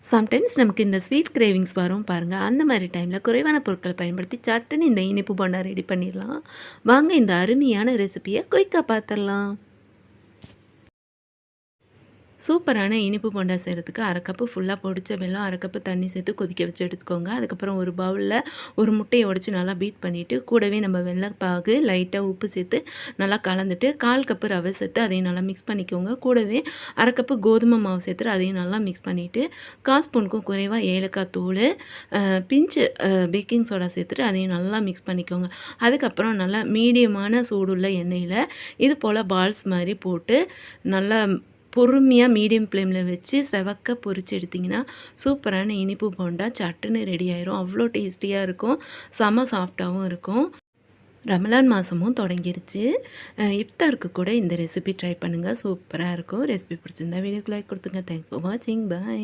Sometimes நமக்கு இந்த sweet cravings வரும் பாருங்க. அந்த மாரி டைம்ல குறைவான பொருட்கள பயன்படுத்தி சட்டுன்னு இந்த இனிப்பு போண்டா ரெடி பண்ணிடலாம். வாங்க இந்த அருமையான ரெசிபிய குயிக்கா பார்த்துரலாம். சூப்பரான இனிப்பு போண்டா செய்கிறதுக்கு 1/2 கப்பு ஃபுல்லாக பொடிச்ச வெல்லம், 1/2 கப்பு தண்ணி சேர்த்து கொதிக்க வச்சு எடுத்துக்கோங்க. அதுக்கப்புறம் ஒரு பவுலில் ஒரு முட்டையை உடைச்சு நல்லா பீட் பண்ணிவிட்டு, கூடவே நம்ம வெல்லப்பாகு, லைட்டாக உப்பு சேர்த்து நல்லா கலந்துட்டு, 1/4 கப்பு ரவை சேர்த்து அதையும் நல்லா மிக்ஸ் பண்ணிக்கோங்க. கூடவே 1/2 கப்பு கோதுமை மாவு சேர்த்துட்டு அதையும் நல்லா மிக்ஸ் பண்ணிவிட்டு, 1/4 ஸ்பூனுக்கும் குறைவாக ஏலக்காய் தூள், பிஞ்சு பேக்கிங் சோடா சேர்த்துட்டு அதையும் நல்லா மிக்ஸ் பண்ணிக்கோங்க. அதுக்கப்புறம் நல்லா மீடியமான சூடுள்ள எண்ணெயில் இது போல் பால்ஸ் மாதிரி போட்டு நல்லா பொறுமையாக மீடியம் ஃப்ளேமில் வச்சு செவக்க பொரிச்சு எடுத்திங்கன்னா சூப்பரான இனிப்பு போண்டா சட்டுன்னு ரெடி ஆயிரும். அவ்வளோ டேஸ்டியாக இருக்கும், செம சாஃப்டாகவும் இருக்கும். ரமலான் மாதமும் தொடங்கிருச்சு. இஃப்தாருக்கு கூட இந்த ரெசிபி ட்ரை பண்ணுங்கள், சூப்பராக இருக்கும். ரெசிபி பிடிச்சிருந்தா வீடியோக்கு லைக் கொடுத்துங்க. தேங்க்ஸ் ஃபார் வாட்சிங். பாய்.